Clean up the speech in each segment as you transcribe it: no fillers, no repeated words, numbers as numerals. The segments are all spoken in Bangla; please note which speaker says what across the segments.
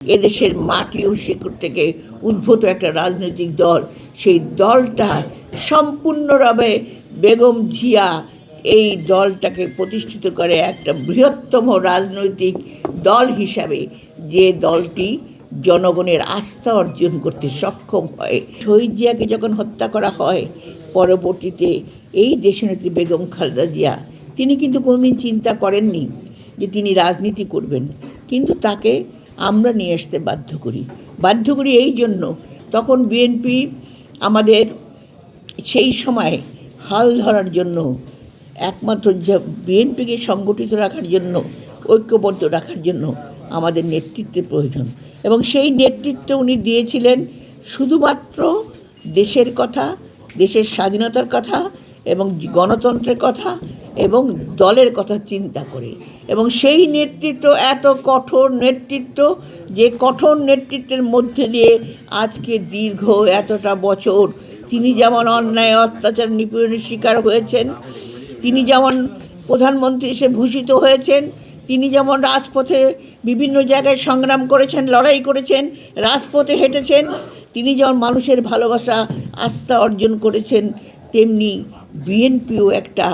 Speaker 1: এদেশের মাটি ও শিকড় থেকে উদ্ভূত একটা রাজনৈতিক দল, সেই দলটা সম্পূর্ণভাবে বেগম জিয়া এই দলটাকে প্রতিষ্ঠিত করে একটা বৃহত্তম রাজনৈতিক দল হিসাবে, যে দলটি জনগণের আস্থা অর্জন করতে সক্ষম হয়। শহীদ জিয়াকে যখন হত্যা করা হয়, পরবর্তীতে এই দেশনেত্রী বেগম খালেদা জিয়া তিনি কিন্তু কোনোদিন চিন্তা করেননি যে তিনি রাজনীতি করবেন, কিন্তু তাকে আমরা নিয়ে আসতে বাধ্য করি এই জন্য। তখন বিএনপি আমাদের সেই সময় হাল ধরার জন্য, একমাত্র বিএনপিকে সংগঠিত রাখার জন্য, ঐক্যবদ্ধ রাখার জন্য আমাদের নেতৃত্বের প্রয়োজন, এবং সেই নেতৃত্ব উনি দিয়েছিলেন শুধুমাত্র দেশের কথা, দেশের স্বাধীনতার কথা এবং গণতন্ত্রের কথা এবং দলের কথা চিন্তা করে। এবং সেই নেতৃত্ব এত কঠোর নেতৃত্ব, যে কঠোর নেতৃত্বের মধ্যে দিয়ে আজকে দীর্ঘ এতটা বছর তিনি যেমন অন্যায় অত্যাচার নিপীড়নের শিকার হয়েছেন, তিনি যেমন প্রধানমন্ত্রী হিসেবে ভূষিত হয়েছেন, তিনি যেমন রাজপথে বিভিন্ন জায়গায় সংগ্রাম করেছেন, লড়াই করেছেন, রাজপথে হেঁটেছেন, তিনি যেমন মানুষের ভালোবাসা আস্থা অর্জন করেছেন, তেমনি বিএনপিও একটা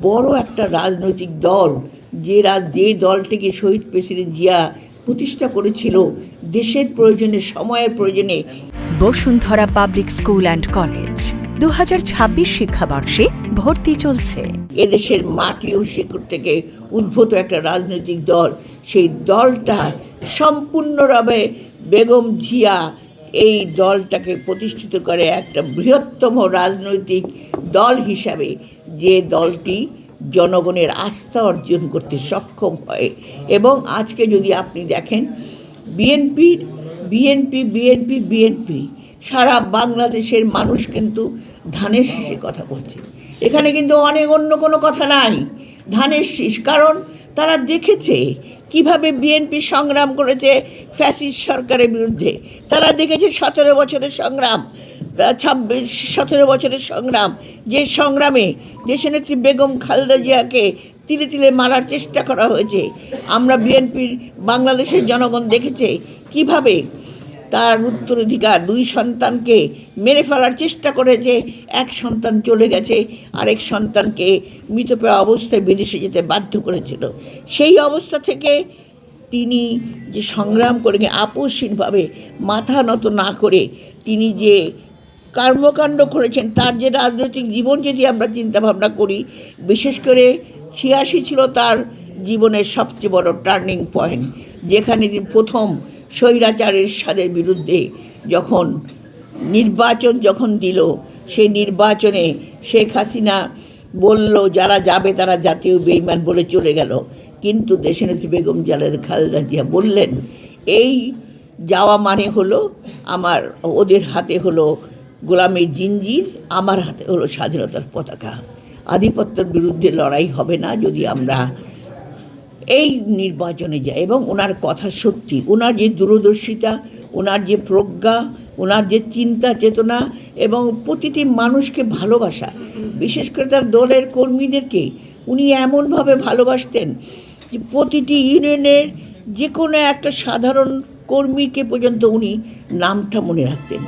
Speaker 1: বড় একটা রাজনৈতিক দল, যে দলটিকে শহীদ প্রেসিডেন্ট জিয়া প্রতিষ্ঠা করেছিল দেশের প্রয়োজনে, সময়ের প্রয়োজনে।
Speaker 2: Bashundhara public school and college 2026 শিক্ষাবর্ষে ভর্তি চলছে।
Speaker 1: এদেশের মাটি ও শিকড় থেকে উদ্ভূত একটা রাজনৈতিক দল, সেই দলটা সম্পূর্ণভাবে বেগম জিয়া এই দলটাকে প্রতিষ্ঠিত করে একটা বৃহত্তম রাজনৈতিক দল হিসাবে, যে দলটি জনগণের আস্থা অর্জন করতে সক্ষম হয়। এবং আজকে যদি আপনি দেখেন বিএনপি সারা বাংলাদেশের মানুষ কিন্তু ধানের শীষের কথা বলছে। এখানে কিন্তু অন্য কোনো কথা নাই, ধানের শীষ। কারণ তারা দেখেছে কিভাবে বিএনপি সংগ্রাম করেছে ফ্যাসিস্ট সরকারের বিরুদ্ধে। তারা দেখেছে 17 বছরের সংগ্রাম, 17 বছরের সংগ্রাম, যে সংগ্রামে দেশনেত্রী বেগম খালেদা জিয়াকে তিলে তিলে মারার চেষ্টা করা হয়েছে। আমরা বিএনপির বাংলাদেশের জনগণ দেখেছে কিভাবে তার উত্তরাধিকার 2 সন্তানকে মেরে ফেলার চেষ্টা করেছে, এক সন্তান চলে গেছে, আরেক সন্তানকে মৃতপ্রায় অবস্থায় বিদেশে যেতে বাধ্য করেছিল। সেই অবস্থা থেকে তিনি যে সংগ্রাম করে আপোষহীনভাবে মাথা নত না করে তিনি যে কর্মকাণ্ড করেছেন, তার যে রাজনৈতিক জীবন যদি আমরা চিন্তা ভাবনা করি, বিশেষ করে 86 ছিল তার জীবনের সবচেয়ে বড় টার্নিং পয়েন্ট, যেখানে তিনি প্রথম স্বৈরাচারের সাদের বিরুদ্ধে যখন নির্বাচন দিল, সেই নির্বাচনে শেখ হাসিনা বলল যারা যাবে তারা জাতীয় বেঈমান বলে চলে গেল, কিন্তু দেশনেত্রী বেগম খালেদা জিয়া বললেন এই যাওয়া মানে হলো আমার, ওদের হাতে হলো গোলামের জিঞ্জির, আমার হাতে হলো স্বাধীনতার পতাকা। আধিপত্যের বিরুদ্ধে লড়াই হবে না যদি আমরা এই নির্বাচনে যায়। এবং ওনার কথা সত্যি, ওনার যে দূরদর্শিতা, ওনার যে প্রজ্ঞা, ওনার যে চিন্তা চেতনা এবং প্রতিটি মানুষকে ভালোবাসা, বিশেষ করে তার দলের কর্মীদেরকে উনি এমনভাবে ভালোবাসতেন যে প্রতিটি ইউনিয়নের যে কোনো একটা সাধারণ কর্মীকে পর্যন্ত উনি নামটা মনে রাখতেন।